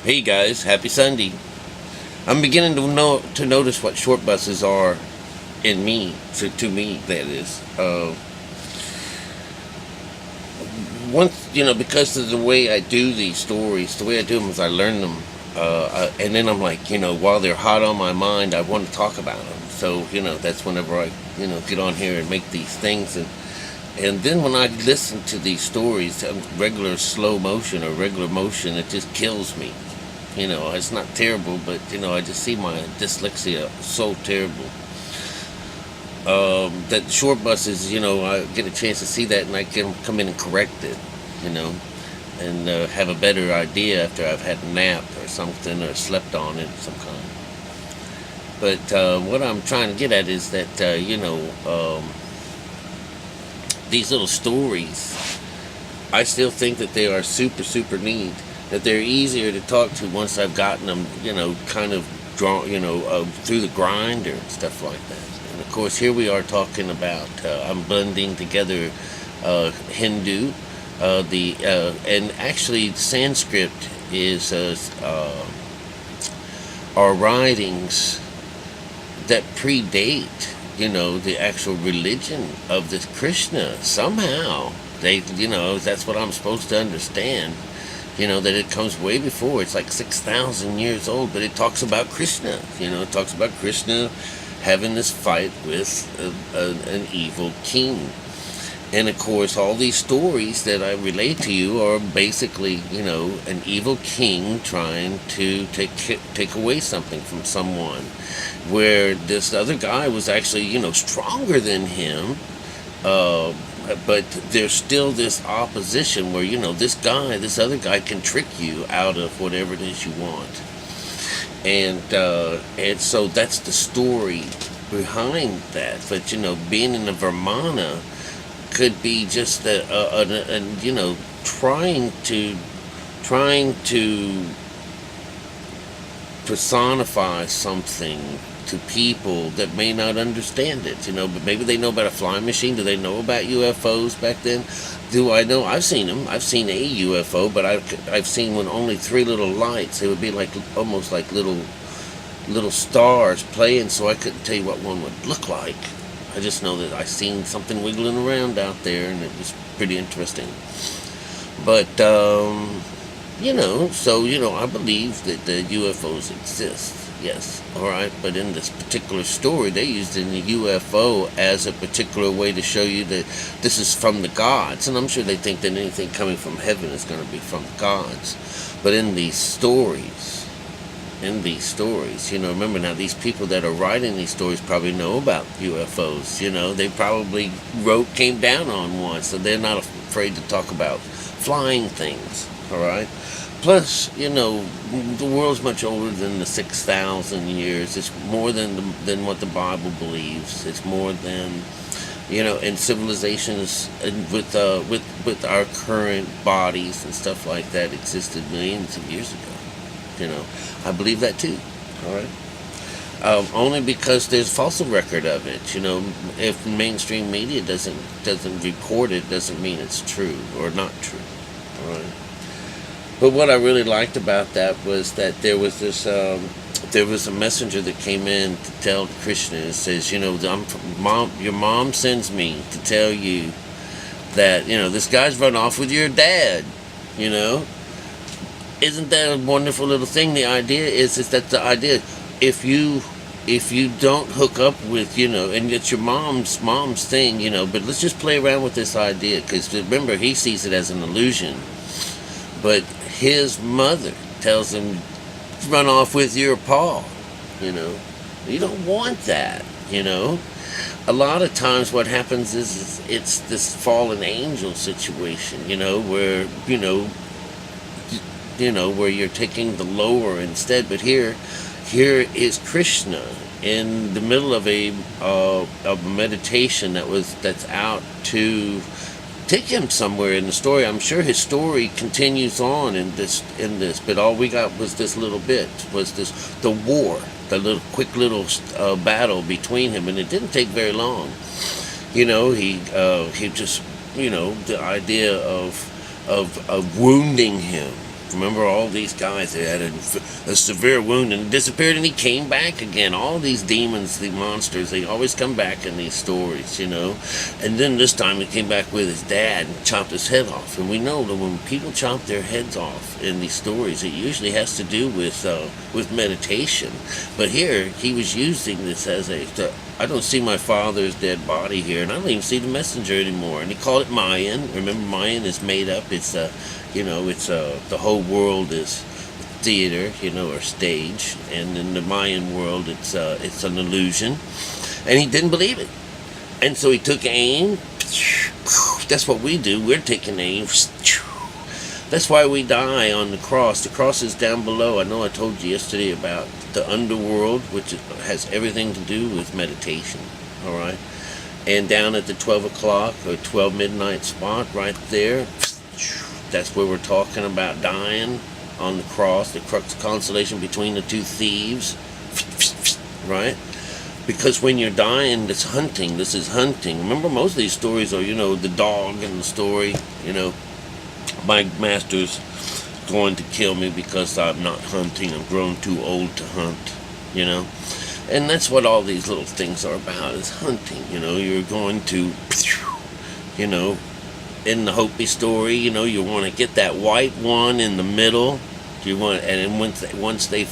Hey guys, happy Sunday. I'm beginning to notice what short buses are in me, to me that is. Once because of the way I do these stories, the way I do them is I learn them, and then I'm like, while they're hot on my mind, I want to talk about them. So that's whenever I get on here and make these things, and then when I listen to these stories, regular slow motion or regular motion, it just kills me. It's not terrible, but I just see my dyslexia so terrible. That short buses, I get a chance to see that, and I can come in and correct it, you know, and have a better idea after I've had a nap or something or slept on it of some kind. But what I'm trying to get at is that these little stories, I still think that they are super super neat. That they're easier to talk to once I've gotten them, kind of drawn, through the grinder and stuff like that. And of course, here we are talking about, I'm blending together Hindu, and actually Sanskrit is are writings that predate, the actual religion of this Krishna. Somehow, that's what I'm supposed to understand. That it comes way before. It's like 6,000 years old, but it talks about Krishna. It talks about Krishna having this fight with an evil king. And of course, all these stories that I relate to you are basically, an evil king trying to take away something from someone, where this other guy was actually, stronger than him. But there's still this opposition where this other guy can trick you out of whatever it is you want, and so that's the story behind that. But being in the Vermana could be just trying to personify something to people that may not understand it, but maybe they know about a flying machine. Do they know about UFOs back then? Do I know? I've seen them. I've seen a UFO, but I've seen when only three little lights. It would be like almost like little stars playing, so I couldn't tell you what one would look like. I just know that I seen something wiggling around out there, and it was pretty interesting. But I believe that the UFOs exist. Yes, all right, but in this particular story, they used in the UFO as a particular way to show you that this is from the gods, and I'm sure they think that anything coming from heaven is going to be from the gods. But in these stories, remember now, these people that are writing these stories probably know about UFOs. They probably came down on one, so they're not afraid to talk about flying things. All right. Plus, the world's much older than the 6,000 years. It's more than what the Bible believes. It's more than, and civilizations with our current bodies and stuff like that existed millions of years ago. I believe that too. All right. Only because there's fossil record of it. If mainstream media doesn't report it, doesn't mean it's true or not true. All right. But what I really liked about that was that there was a messenger that came in to tell Krishna. It says, your mom sends me to tell you that, this guy's run off with your dad, Isn't that a wonderful little thing? The idea is that the idea, if you don't hook up with, and it's your mom's thing, but let's just play around with this idea, because remember, he sees it as an illusion. But his mother tells him, run off with your pa. You don't want that. A lot of times what happens is it's this fallen angel situation, where where you're taking the lower instead. But here is Krishna in the middle of a meditation that's out to take him somewhere in the story. I'm sure his story continues on in this, but all we got was this little bit, the war, the quick little battle between him, and it didn't take very long. He just, the idea of wounding him Remember all these guys that had a severe wound and disappeared, and he came back again. All these demons, the monsters, they always come back in these stories, you know. And then this time he came back with his dad and chopped his head off. And we know that when people chop their heads off in these stories, it usually has to do with meditation. But here he was using this as I don't see my father's dead body here, and I don't even see the messenger anymore. And he called it Mayan. Remember, Mayan is made up. It's the whole world is theater, you know, or stage, and in the Mayan world, it's an illusion. And he didn't believe it, and so he took aim. That's what we do. We're taking aim. That's why we die on the cross. The cross is down below. I know I told you yesterday about the underworld, which has everything to do with meditation, all right? And down at the 12 o'clock or 12 midnight spot right there, that's where we're talking about dying on the cross, the crux constellation between the two thieves, right? Because when you're dying, this is hunting. Remember, most of these stories are, you know, the dog in the story, you know, my master's going to kill me because I'm not hunting. I'm grown too old to hunt, you know. And that's what all these little things are about, is hunting. You know, you're going to, you know, in the Hopi story, you know, you want to get that white one in the middle. You want, and once they,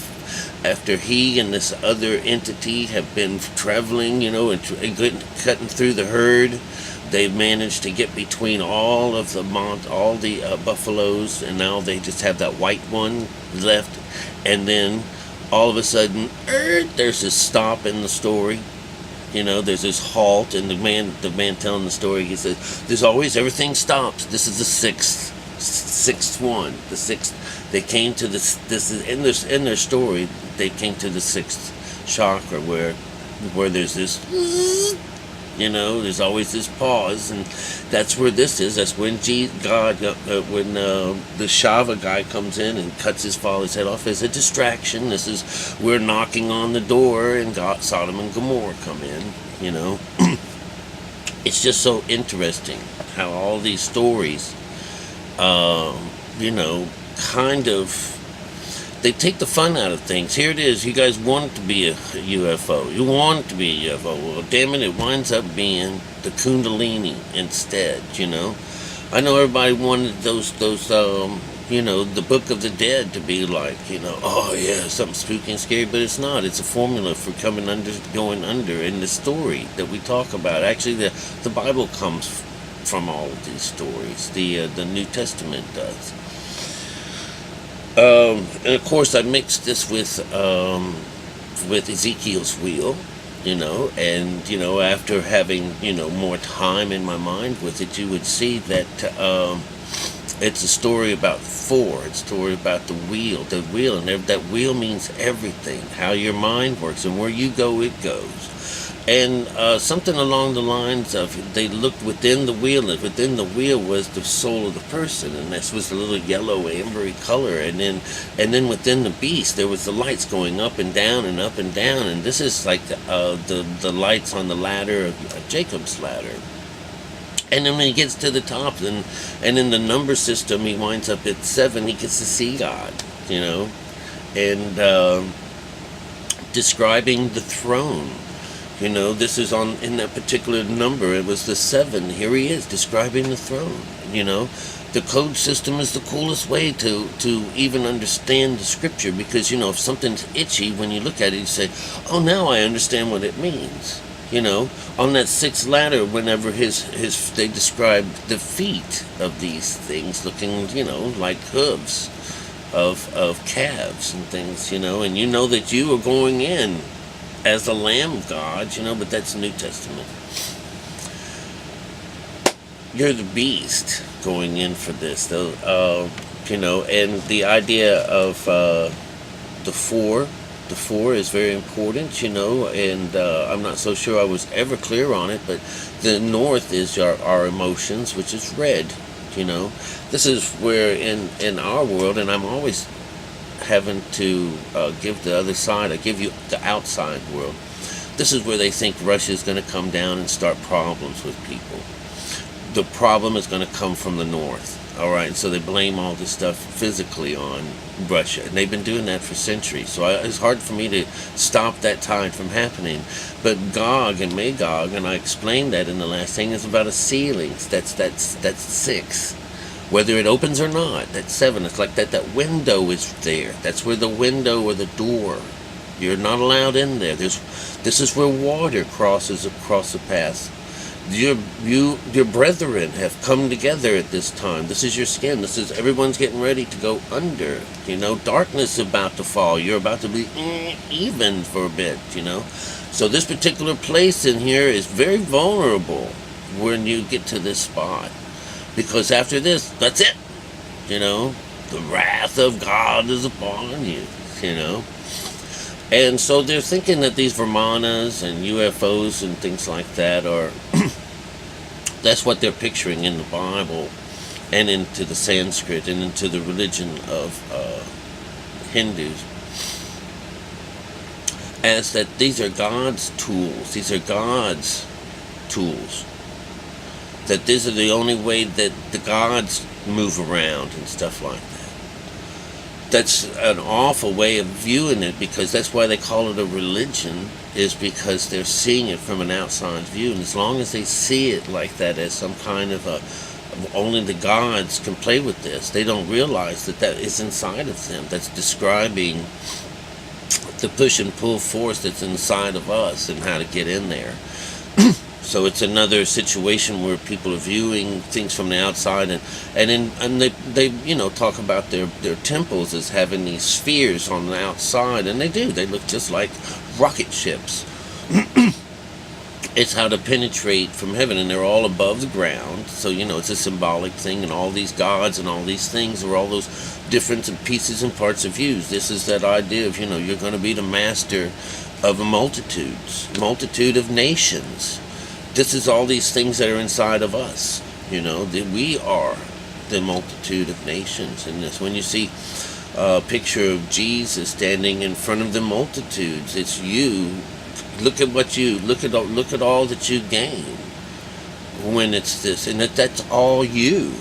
after he and this other entity have been traveling, you know, and cutting through the herd, they've managed to get between all of the buffaloes, and now they just have that white one left. And then all of a sudden, there's this stop in the story. You know, there's this halt, and the man telling the story, he says, "There's always, everything stops. This is the sixth one. The sixth. They came to this. This is in their story. They came to the sixth chakra where there's this." You know, there's always this pause, and that's where this is. That's when when the Shava guy comes in and cuts his father's head off as a distraction. This is, we're knocking on the door, and Sodom and Gomorrah come in, you know. It's just so interesting how all these stories, you know, kind of, they take the fun out of things. Here it is. You guys want it to be a UFO. You want it to be a UFO. Well, damn it winds up being the Kundalini instead, you know. I know everybody wanted those you know, the Book of the Dead to be like, you know, oh yeah, something spooky and scary, but it's not. It's a formula for going under in the story that we talk about. Actually, the Bible comes from all of these stories. The New Testament does. And of course, I mixed this with Ezekiel's wheel, you know, and, you know, after having, you know, more time in my mind with it, you would see that it's a story about four. It's a story about the wheel, and that wheel means everything, how your mind works, and where you go, it goes. And something along the lines of, they looked within the wheel, and within the wheel was the soul of the person, and this was a little yellow, ambery color. And then within the beast, there was the lights going up and down and up and down. And this is like the lights on the ladder of Jacob's ladder. And then when he gets to the top, and in the number system, he winds up at 7. He gets to see God, you know, and describing the throne. You know, this is in that particular number. It was the 7. Here he is describing the throne. You know, the code system is the coolest way to even understand the scripture, because, you know, if something's itchy, when you look at it, you say, oh, now I understand what it means. You know, on that 6th ladder, whenever they described the feet of these things looking, you know, like hooves of calves and things, you know, and you know that you are going in as the Lamb of God, you know, but that's the New Testament. You're the beast going in for this, though, you know, and the idea of the 4 is very important, you know, and I'm not so sure I was ever clear on it, but the north is our emotions, which is red, you know. This is where in our world, and I'm always having to give the other side, I give you the outside world. This is where they think Russia's going to come down and start problems with people. The problem is going to come from the north, All right, so they blame all this stuff physically on Russia, and they've been doing that for centuries. So it's hard for me to stop that tide from happening. But Gog and Magog, and I explained that in the last thing, is about a ceiling. That's 6. Whether it opens or not, that's 7. It's like that window is there. That's where the window or the door. You're not allowed in there. This is where water crosses across the path. Your brethren have come together at this time. This is your skin. This is everyone's getting ready to go under. Darkness is about to fall. You're about to be even for a bit. So this particular place in here is very vulnerable when you get to this spot, because after this, that's it. The wrath of God is upon you. And so they're thinking that these Brahmanas and UFOs and things like that are that's what they're picturing in the Bible and into the Sanskrit and into the religion of Hindus, as that these are God's tools. These are God's tools. That these are the only way that the gods move around and stuff like that. That's an awful way of viewing it, because that's why they call it a religion, is because they're seeing it from an outside view. And as long as they see it like that, as some kind of only the gods can play with this, they don't realize that is inside of them. That's describing the push and pull force that's inside of us and how to get in there. So it's another situation where people are viewing things from the outside, and they talk about their temples as having these spheres on the outside, and they do. They look just like rocket ships. It's how to penetrate from heaven, and they're all above the ground. So it's a symbolic thing, and all these gods and all these things are all those different pieces and parts of you. This is that idea of you're going to be the master of a multitude of nations. This is all these things that are inside of us, that we are the multitude of nations in this. When you see a picture of Jesus standing in front of the multitudes, it's you. Look at all that you gain when it's this, and that's all you.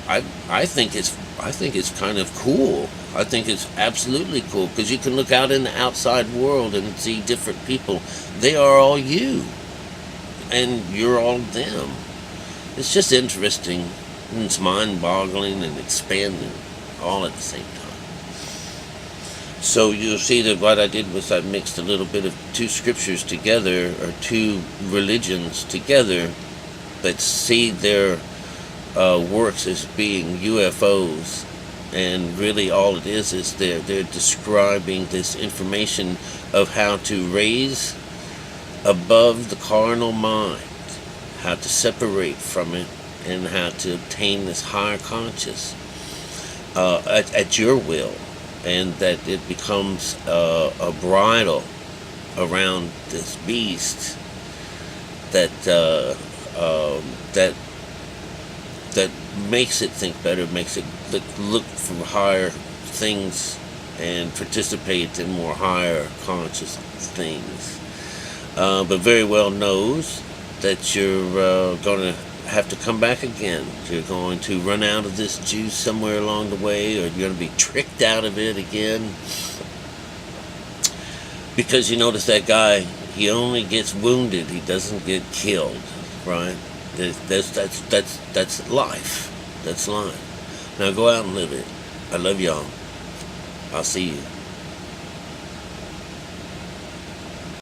I think it's kind of cool. I think it's absolutely cool, because you can look out in the outside world and see different people. They are all you, and you're all them. It's just interesting, and it's mind-boggling and expanding all at the same time. So you'll see that what I did was I mixed a little bit of 2 scriptures together, or 2 religions together, that see their works as being UFOs. And really all it is they're describing this information of how to raise above the carnal mind, how to separate from it, and how to obtain this higher conscious at your will, and that it becomes a bridle around this beast that makes it think better, makes it look for higher things and participate in more higher conscious things. But very well knows that you're going to have to come back again. You're going to run out of this juice somewhere along the way, or you're going to be tricked out of it again. Because you notice that guy, he only gets wounded, he doesn't get killed, right? That's life. That's life. Now go out and live it. I love y'all. I'll see you.